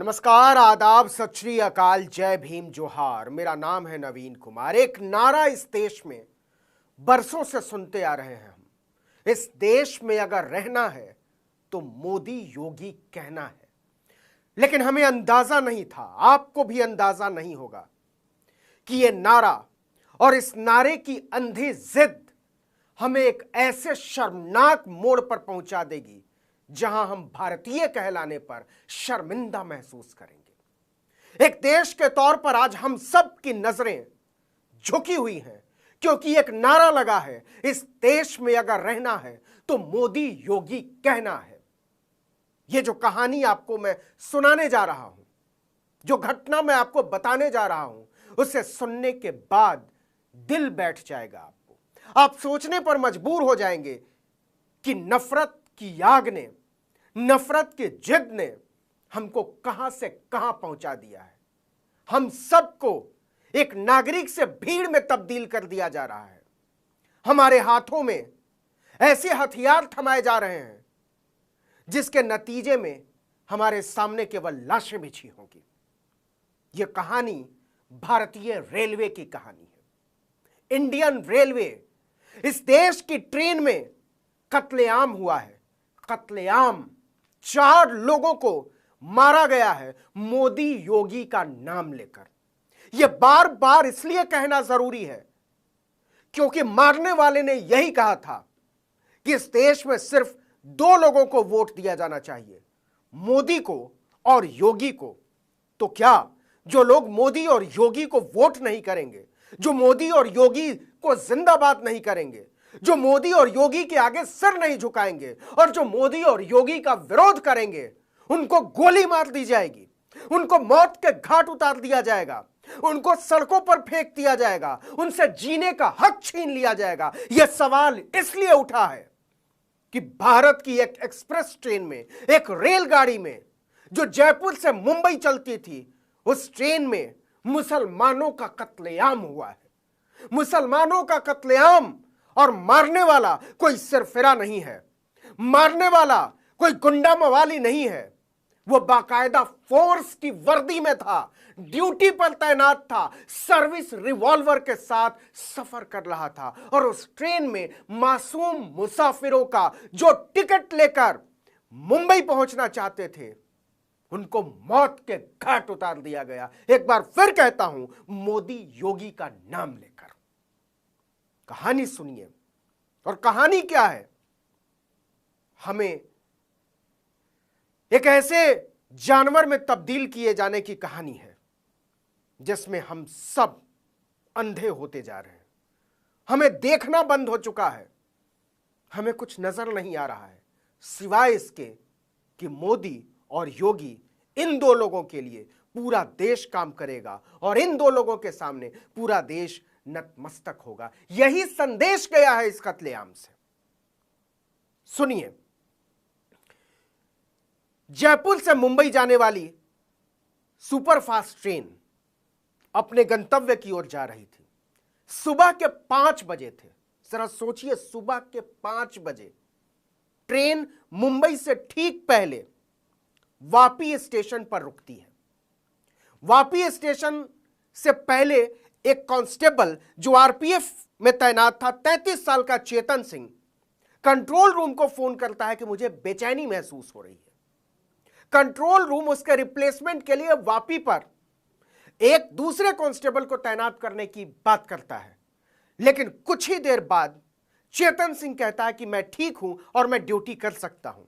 नमस्कार, आदाब, सत श्री अकाल, जय भीम, जोहार। मेरा नाम है नवीन कुमार। एक नारा इस देश में बरसों से सुनते आ रहे हैं हम। इस देश में अगर रहना है तो मोदी योगी कहना है। लेकिन हमें अंदाजा नहीं था, आपको भी अंदाजा नहीं होगा कि यह नारा और इस नारे की अंधी जिद हमें एक ऐसे शर्मनाक मोड़ पर पहुंचा देगी जहां हम भारतीय कहलाने पर शर्मिंदा महसूस करेंगे। एक देश के तौर पर आज हम सब की नजरें झुकी हुई हैं, क्योंकि एक नारा लगा है, इस देश में अगर रहना है तो मोदी योगी कहना है। यह जो कहानी आपको मैं सुनाने जा रहा हूं, जो घटना मैं आपको बताने जा रहा हूं, उसे सुनने के बाद दिल बैठ जाएगा आपको। आप सोचने पर मजबूर हो जाएंगे कि नफरत की आग ने, नफरत की जिद ने हमको कहां से कहां पहुंचा दिया है। हम सबको एक नागरिक से भीड़ में तब्दील कर दिया जा रहा है। हमारे हाथों में ऐसे हथियार थमाए जा रहे हैं जिसके नतीजे में हमारे सामने केवल लाशें बिछी होंगी। यह कहानी भारतीय रेलवे की कहानी है। इंडियन रेलवे, इस देश की ट्रेन में कत्लेआम हुआ है। कत्लेआम, 4 लोगों को मारा गया है मोदी योगी का नाम लेकर। यह बार बार इसलिए कहना जरूरी है क्योंकि मारने वाले ने यही कहा था कि इस देश में सिर्फ 2 लोगों को वोट दिया जाना चाहिए, मोदी को और योगी को। तो क्या जो लोग मोदी और योगी को वोट नहीं करेंगे, जो मोदी और योगी को जिंदाबाद नहीं करेंगे, जो मोदी और योगी के आगे सिर नहीं झुकाएंगे और जो मोदी और योगी का विरोध करेंगे, उनको गोली मार दी जाएगी, उनको मौत के घाट उतार दिया जाएगा, उनको सड़कों पर फेंक दिया जाएगा, उनसे जीने का हक छीन लिया जाएगा। यह सवाल इसलिए उठा है कि भारत की एक एक्सप्रेस ट्रेन में, एक रेलगाड़ी में जो जयपुर से मुंबई चलती थी, उस ट्रेन में मुसलमानों का कत्लेआम हुआ है। मुसलमानों का कत्लेआम, और मारने वाला कोई सिरफिरा नहीं है, मारने वाला कोई गुंडा मवाली नहीं है। वो बाकायदा फोर्स की वर्दी में था, ड्यूटी पर तैनात था, सर्विस रिवॉल्वर के साथ सफर कर रहा था। और उस ट्रेन में मासूम मुसाफिरों का जो टिकट लेकर मुंबई पहुंचना चाहते थे, उनको मौत के घाट उतार दिया गया। एक बार फिर कहता हूं, मोदी योगी का नाम लेकर। कहानी सुनिए। और कहानी क्या है? हमें एक ऐसे जानवर में तब्दील किए जाने की कहानी है जिसमें हम सब अंधे होते जा रहे हैं। हमें देखना बंद हो चुका है, हमें कुछ नजर नहीं आ रहा है सिवाय इसके कि मोदी और योगी, इन 2 लोगों के लिए पूरा देश काम करेगा और इन 2 लोगों के सामने पूरा देश नतमस्तक होगा। यही संदेश गया है इस कत्लेआम से। सुनिए, जयपुर से मुंबई जाने वाली सुपरफास्ट ट्रेन अपने गंतव्य की ओर जा रही थी। सुबह के 5 बजे थे। जरा सोचिए, सुबह के 5 बजे ट्रेन मुंबई से ठीक पहले वापी स्टेशन पर रुकती है। वापी स्टेशन से पहले एक कांस्टेबल जो आरपीएफ में तैनात था, 33 साल का चेतन सिंह, कंट्रोल रूम को फोन करता है कि मुझे बेचैनी महसूस हो रही है। कंट्रोल रूम उसके रिप्लेसमेंट के लिए वापी पर एक दूसरे कांस्टेबल को तैनात करने की बात करता है। लेकिन कुछ ही देर बाद चेतन सिंह कहता है कि मैं ठीक हूं और मैं ड्यूटी कर सकता हूं।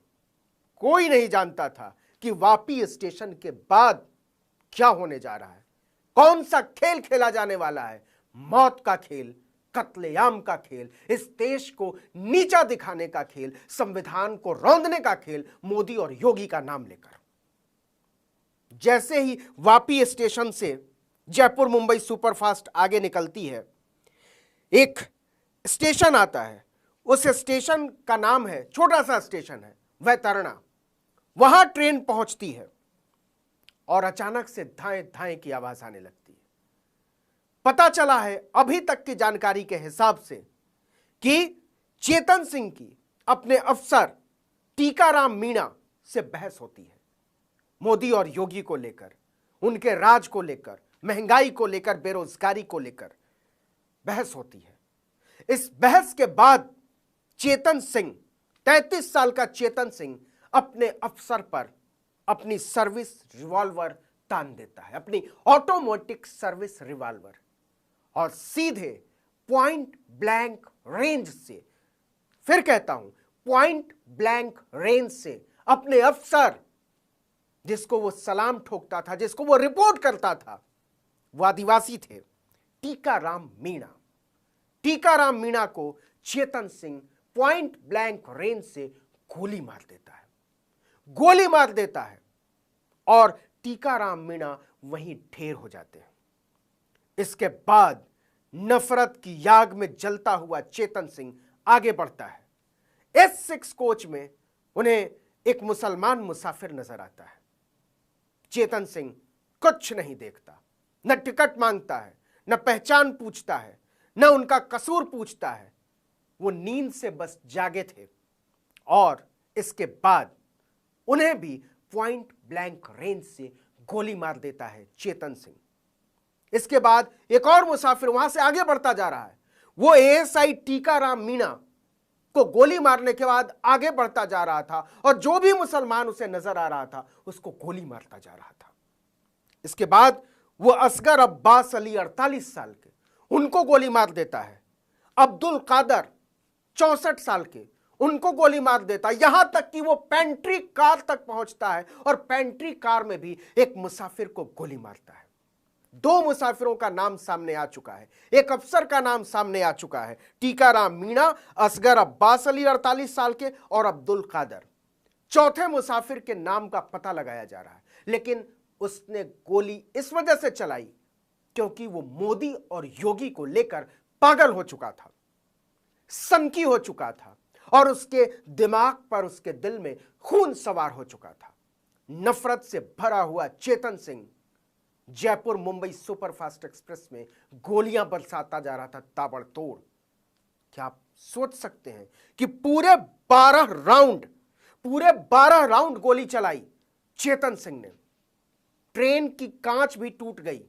कोई नहीं जानता था कि वापी स्टेशन के बाद क्या होने जा रहा है, कौन सा खेल खेला जाने वाला है। मौत का खेल, कत्लेआम का खेल, इस देश को नीचा दिखाने का खेल, संविधान को रौंदने का खेल, मोदी और योगी का नाम लेकर। जैसे ही वापी स्टेशन से जयपुर मुंबई सुपरफास्ट आगे निकलती है, एक स्टेशन आता है। उस स्टेशन का नाम है, छोटा सा स्टेशन है, वैतरणा। वहां ट्रेन पहुंचती है और अचानक से धाएं धाएं की आवाज आने लगती है। पता चला है अभी तक की जानकारी के हिसाब से कि चेतन सिंह की अपने अफसर टीकाराम मीणा से बहस होती है। मोदी और योगी को लेकर, उनके राज को लेकर, महंगाई को लेकर, बेरोजगारी को लेकर बहस होती है। इस बहस के बाद चेतन सिंह, 33 साल का चेतन सिंह अपने अफसर पर अपनी सर्विस रिवॉल्वर तान देता है, अपनी ऑटोमेटिक सर्विस रिवॉल्वर, और सीधे पॉइंट ब्लैंक रेंज से, फिर कहता हूं पॉइंट ब्लैंक रेंज से, अपने अफसर जिसको वो सलाम ठोकता था, जिसको वो रिपोर्ट करता था, वो आदिवासी थे, टीकाराम मीणा। टीकाराम मीणा को Chetan Singh point blank range से गोली मार देता है, गोली मार देता है, और टीकाराम मीणा वहीं ढेर हो जाते हैं। इसके बाद नफरत की आग में जलता हुआ चेतन सिंह आगे बढ़ता है। S6 कोच में उन्हें एक मुसलमान मुसाफिर नजर आता है। चेतन सिंह कुछ नहीं देखता, न टिकट मांगता है, न पहचान पूछता है, न उनका कसूर पूछता है। वो नींद से बस जागे थे, और इसके बाद उन्हें भी पॉइंट ब्लैंक रेंज से गोली मार देता है चेतन सिंह। इसके बाद एक और मुसाफिर वहां से आगे बढ़ता जा रहा है। वो ASI टीकाराम मीणा को गोली मारने के बाद आगे बढ़ता जा रहा था, और जो भी मुसलमान उसे नजर आ रहा था उसको गोली मारता जा रहा था। इसके बाद वो असगर अब्बास अली 48 साल के, उनको गोली मार देता है। अब्दुल कादर 64 साल के, उनको गोली मार देता है। यहां तक कि वो पेंट्री कार तक पहुंचता है, और पेंट्री कार में भी एक मुसाफिर को गोली मारता है। 2 मुसाफिरों का नाम सामने आ चुका है, एक अफसर का नाम सामने आ चुका है, टीकाराम मीणा, असगर अब्बास अली 48 साल के, और अब्दुल कादर। चौथे मुसाफिर के नाम का पता लगाया जा रहा है, लेकिन उसने गोली इस वजह से चलाई क्योंकि वो मोदी और योगी को लेकर पागल हो चुका था, सनकी हो चुका था, और उसके दिमाग पर, उसके दिल में खून सवार हो चुका था। नफरत से भरा हुआ चेतन सिंह जयपुर मुंबई सुपरफास्ट एक्सप्रेस में गोलियां बरसाता जा रहा था, ताबड़तोड़। क्या आप सोच सकते हैं कि पूरे 12 राउंड गोली चलाई चेतन सिंह ने। ट्रेन की कांच भी टूट गई।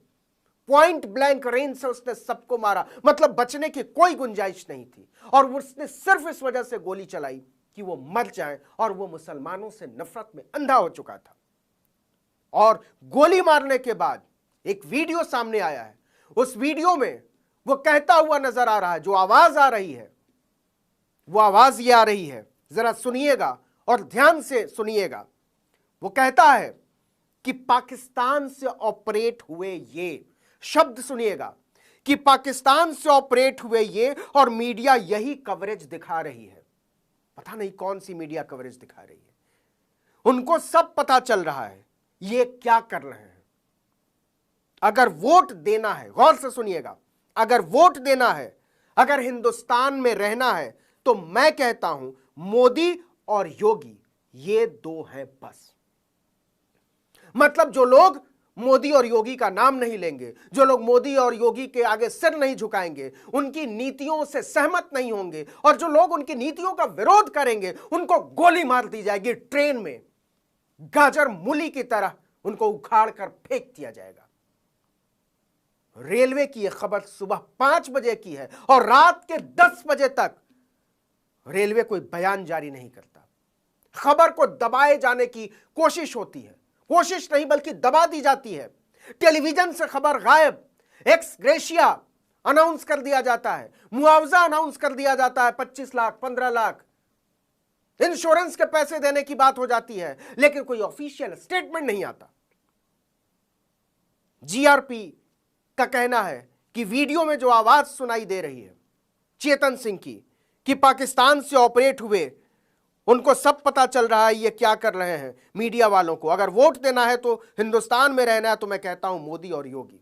पॉइंट ब्लैंक रेंज से उसने सबको मारा, मतलब बचने की कोई गुंजाइश नहीं थी। और उसने सिर्फ इस वजह से गोली चलाई कि वो मर जाए, और वो मुसलमानों से नफरत में अंधा हो चुका था। और गोली मारने के बाद एक वीडियो सामने आया है। उस वीडियो में वो कहता हुआ नजर आ रहा है, जो आवाज आ रही है वो आवाज ये आ रही है, जरा सुनिएगा और ध्यान से सुनिएगा। वो कहता है कि पाकिस्तान से ऑपरेट हुए ये, शब्द सुनिएगा, कि पाकिस्तान से ऑपरेट हुए ये, और मीडिया यही कवरेज दिखा रही है। पता नहीं कौन सी मीडिया कवरेज दिखा रही है, उनको सब पता चल रहा है ये क्या कर रहे हैं। अगर वोट देना है, गौर से सुनिएगा, अगर वोट देना है, अगर हिंदुस्तान में रहना है, तो मैं कहता हूं मोदी और योगी ये 2 हैं बस। मतलब जो लोग मोदी और योगी का नाम नहीं लेंगे, जो लोग मोदी और योगी के आगे सिर नहीं झुकाएंगे, उनकी नीतियों से सहमत नहीं होंगे, और जो लोग उनकी नीतियों का विरोध करेंगे, उनको गोली मार दी जाएगी। ट्रेन में गाजर मूली की तरह उनको उखाड़ कर फेंक दिया जाएगा। रेलवे की यह खबर सुबह 5 बजे की है, और रात के 10 बजे तक रेलवे कोई बयान जारी नहीं करता। खबर को दबाए जाने की कोशिश होती है, कोशिश नहीं बल्कि दबा दी जाती है। टेलीविजन से खबर गायब, एक्स ग्रेशिया अनाउंस कर दिया जाता है, मुआवजा अनाउंस कर दिया जाता है, 25 लाख, 15 लाख, इंश्योरेंस के पैसे देने की बात हो जाती है, लेकिन कोई ऑफिशियल स्टेटमेंट नहीं आता। GRP का कहना है कि वीडियो में जो आवाज सुनाई दे रही है चेतन सिंह की, कि पाकिस्तान से ऑपरेट हुए, उनको सब पता चल रहा है ये क्या कर रहे हैं मीडिया वालों को। अगर वोट देना है तो हिंदुस्तान में रहना है, तो मैं कहता हूं मोदी और योगी।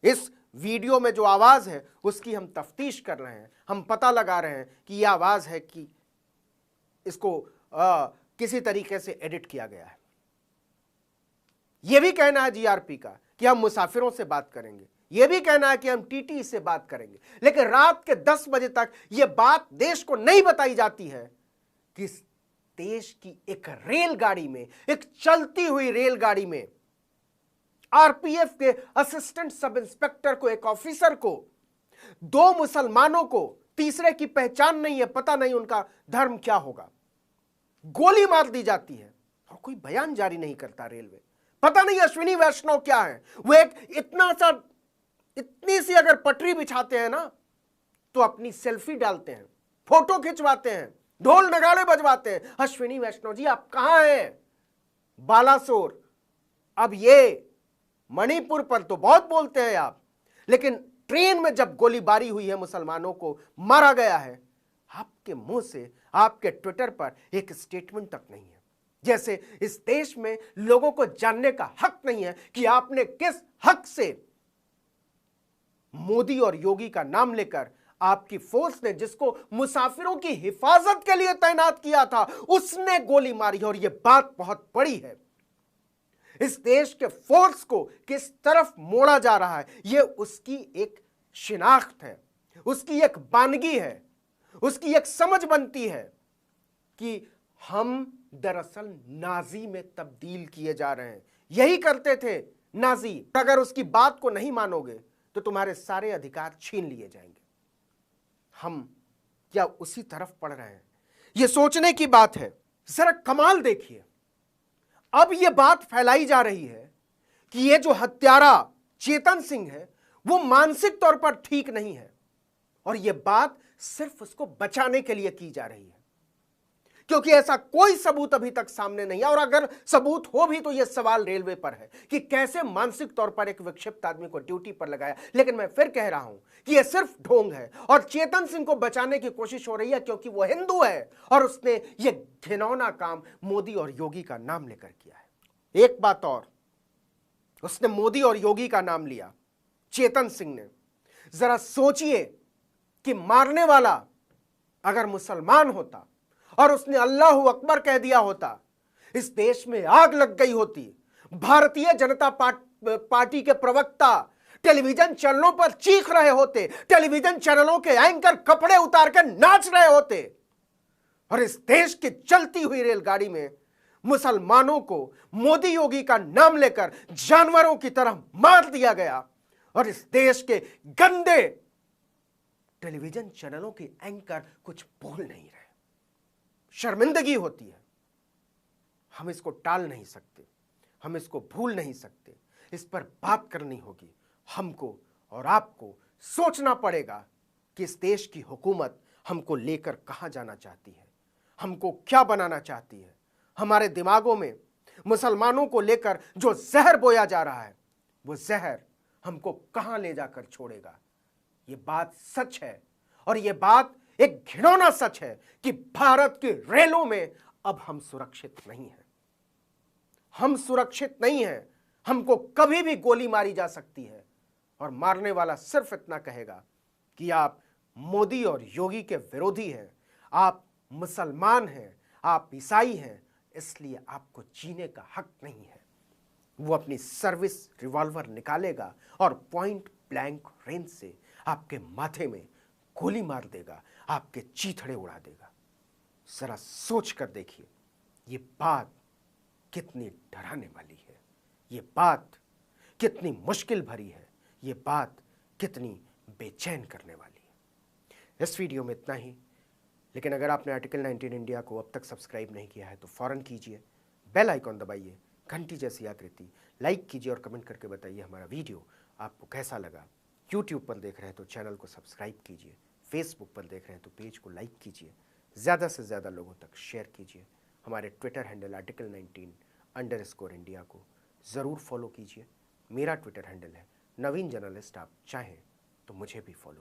इस वीडियो में जो आवाज है उसकी हम तफ्तीश कर रहे हैं, हम पता लगा रहे हैं कि यह आवाज है कि इसको किसी तरीके से एडिट किया गया है। यह भी कहना है GRP का कि हम मुसाफिरों से बात करेंगे, यह भी कहना है कि हम TT से बात करेंगे, लेकिन रात के 10 बजे तक यह बात देश को नहीं बताई जाती है कि देश की एक रेलगाड़ी में, एक चलती हुई रेलगाड़ी में आरपीएफ के असिस्टेंट सब इंस्पेक्टर को, एक ऑफिसर को, दो मुसलमानों को, तीसरे की पहचान नहीं है, पता नहीं उनका धर्म क्या होगा, गोली मार दी जाती है और कोई बयान जारी नहीं करता रेलवे। पता नहीं अश्विनी वैष्णव क्या है, वो एक इतनी सी अगर पटरी बिछाते हैं ना तो अपनी सेल्फी डालते हैं, फोटो खिंचवाते हैं, ढोल नगाड़े बजवाते हैं। अश्विनी वैष्णव जी आप कहां हैं? बालासोर। अब ये मणिपुर पर तो बहुत बोलते हैं आप, लेकिन ट्रेन में जब गोलीबारी हुई है, मुसलमानों को मारा गया है, आपके मुंह से, आपके ट्विटर पर एक स्टेटमेंट तक नहीं है। जैसे इस देश में लोगों को जानने का हक नहीं है कि आपने किस हक से मोदी और योगी का नाम लेकर आपकी फोर्स ने, जिसको मुसाफिरों की हिफाजत के लिए तैनात किया था, उसने गोली मारी। और यह बात बहुत बड़ी है। इस देश के फोर्स को किस तरफ मोड़ा जा रहा है, यह उसकी एक शिनाख्त है, उसकी एक बानगी है, उसकी एक समझ बनती है कि हम दरअसल नाजी में तब्दील किए जा रहे हैं। यही करते थे नाजी। अगर उसकी बात को नहीं मानोगे तो तुम्हारे सारे अधिकार छीन लिए जाएंगे। हम क्या उसी तरफ पड़ रहे हैं? यह सोचने की बात है। जरा कमाल देखिए, अब यह बात फैलाई जा रही है कि यह जो हत्यारा चेतन सिंह है वो मानसिक तौर पर ठीक नहीं है, और यह बात सिर्फ उसको बचाने के लिए की जा रही है, क्योंकि ऐसा कोई सबूत अभी तक सामने नहीं है। और अगर सबूत हो भी तो यह सवाल रेलवे पर है कि कैसे मानसिक तौर पर एक विक्षिप्त आदमी को ड्यूटी पर लगाया। लेकिन मैं फिर कह रहा हूं कि यह सिर्फ ढोंग है, और चेतन सिंह को बचाने की कोशिश हो रही है क्योंकि वह हिंदू है और उसने यह घिनौना काम मोदी और योगी का नाम लेकर किया है। एक बात और, उसने मोदी और योगी का नाम लिया, चेतन सिंह ने। जरा सोचिए कि मारने वाला अगर मुसलमान होता और उसने अल्लाह अकबर कह दिया होता, इस देश में आग लग गई होती। भारतीय जनता पार्टी के प्रवक्ता टेलीविजन चैनलों पर चीख रहे होते, टेलीविजन चैनलों के एंकर कपड़े उतार कर नाच रहे होते, और इस देश की चलती हुई रेलगाड़ी में मुसलमानों को मोदी योगी का नाम लेकर जानवरों की तरह मार दिया गया। और इस देश के गंदे टेलीविजन चैनलों के एंकर कुछ बोल नहीं रहे। शर्मिंदगी होती है। हम इसको टाल नहीं सकते, हम इसको भूल नहीं सकते, इस पर बात करनी होगी। हमको और आपको सोचना पड़ेगा कि इस देश की हुकूमत हमको लेकर कहां जाना चाहती है, हमको क्या बनाना चाहती है। हमारे दिमागों में मुसलमानों को लेकर जो जहर बोया जा रहा है, वो जहर हमको कहां ले जाकर छोड़ेगा। ये बात सच है, और ये बात एक घिनौना सच है कि भारत की रेलों में अब हम सुरक्षित नहीं हैं। हम सुरक्षित नहीं हैं। हमको कभी भी गोली मारी जा सकती है, और मारने वाला सिर्फ इतना कहेगा कि आप मोदी और योगी के विरोधी हैं, आप मुसलमान हैं, आप ईसाई हैं, इसलिए आपको जीने का हक नहीं है। वो अपनी सर्विस रिवॉल्वर निकालेगा और पॉइंट ब्लैंक रेंज से आपके माथे में गोली मार देगा, आपके चीथड़े उड़ा देगा। जरा सोच कर देखिए, ये बात कितनी डराने वाली है, ये बात कितनी मुश्किल भरी है, ये बात कितनी बेचैन करने वाली है। इस वीडियो में इतना ही, लेकिन अगर आपने आर्टिकल 19 इंडिया को अब तक सब्सक्राइब नहीं किया है तो फौरन कीजिए, बेल आइकॉन दबाइए, घंटी जैसी आकृति, लाइक कीजिए और कमेंट करके बताइए हमारा वीडियो आपको कैसा लगा। यूट्यूब पर देख रहे हैं तो चैनल को सब्सक्राइब कीजिए, फेसबुक पर देख रहे हैं तो पेज को लाइक कीजिए, ज़्यादा से ज़्यादा लोगों तक शेयर कीजिए। हमारे ट्विटर हैंडल आर्टिकल 19_इंडिया को ज़रूर फॉलो कीजिए। मेरा ट्विटर हैंडल है नवीन जर्नलिस्ट, आप चाहें तो मुझे भी फॉलो